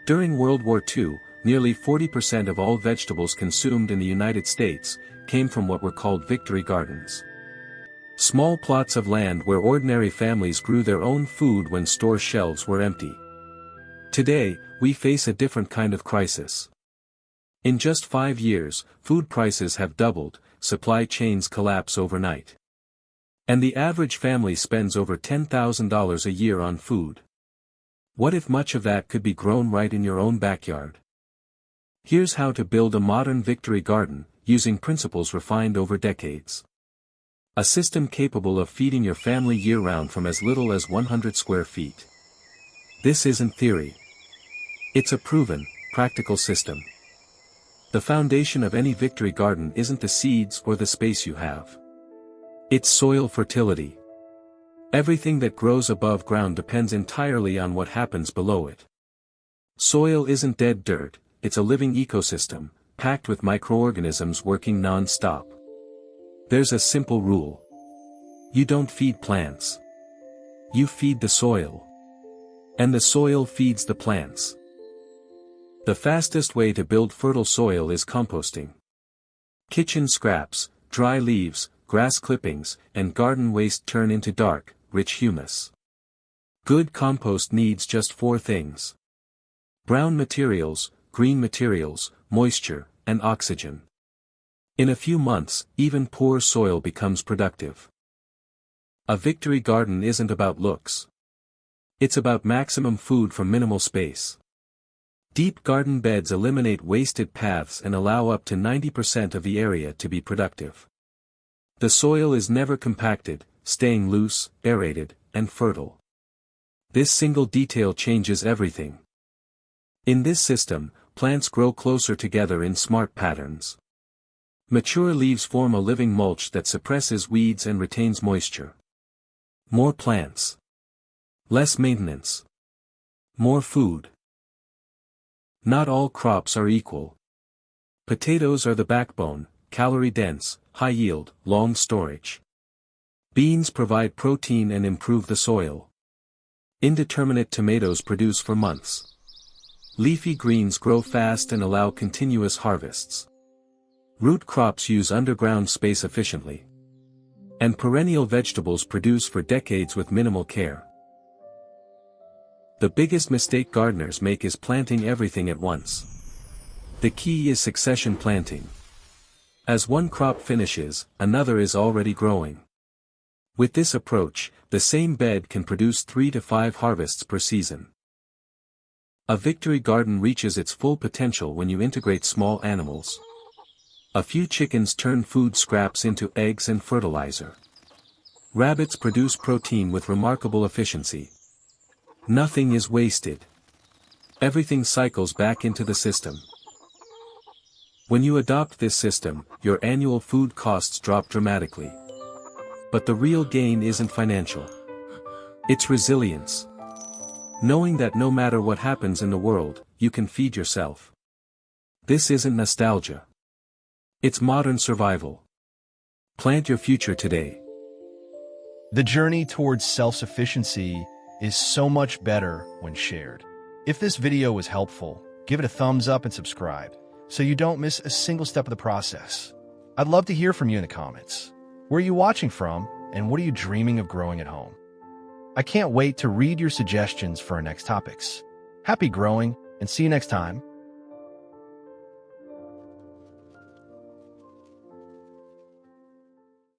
During World War II, nearly 40% of all vegetables consumed in the United States came from what were called victory gardens. Small plots of land where ordinary families grew their own food when store shelves were empty. Today, we face a different kind of crisis. In just 5 years, food prices have doubled, supply chains collapse overnight. And the average family spends over $10,000 a year on food. What if much of that could be grown right in your own backyard? Here's how to build a modern victory garden, using principles refined over decades. A system capable of feeding your family year-round from as little as 100 square feet. This isn't theory. It's a proven, practical system. The foundation of any victory garden isn't the seeds or the space you have. It's soil fertility. Everything that grows above ground depends entirely on what happens below it. Soil isn't dead dirt, it's a living ecosystem, packed with microorganisms working non-stop. There's a simple rule. You don't feed plants. You feed the soil. And the soil feeds the plants. The fastest way to build fertile soil is composting. Kitchen scraps, dry leaves, grass clippings, and garden waste turn into dark, rich humus. Good compost needs just 4 things. Brown materials, green materials, moisture, and oxygen. In a few months, even poor soil becomes productive. A victory garden isn't about looks. It's about maximum food from minimal space. Deep garden beds eliminate wasted paths and allow up to 90% of the area to be productive. The soil is never compacted, staying loose, aerated, and fertile. This single detail changes everything. In this system, plants grow closer together in smart patterns. Mature leaves form a living mulch that suppresses weeds and retains moisture. More plants. Less maintenance. More food. Not all crops are equal. Potatoes are the backbone, calorie-dense, high-yield, long storage. Beans provide protein and improve the soil. Indeterminate tomatoes produce for months. Leafy greens grow fast and allow continuous harvests. Root crops use underground space efficiently. And perennial vegetables produce for decades with minimal care. The biggest mistake gardeners make is planting everything at once. The key is succession planting. As one crop finishes, another is already growing. With this approach, the same bed can produce 3 to 5 harvests per season. A victory garden reaches its full potential when you integrate small animals. A few chickens turn food scraps into eggs and fertilizer. Rabbits produce protein with remarkable efficiency. Nothing is wasted. Everything cycles back into the system. When you adopt this system, your annual food costs drop dramatically. But the real gain isn't financial. It's resilience. Knowing that no matter what happens in the world, you can feed yourself. This isn't nostalgia. It's modern survival. Plant your future today. The journey towards self-sufficiency is so much better when shared. If this video was helpful, give it a thumbs up and subscribe, so you don't miss a single step of the process. I'd love to hear from you in the comments. Where are you watching from, and what are you dreaming of growing at home? I can't wait to read your suggestions for our next topics. Happy growing, and see you next time.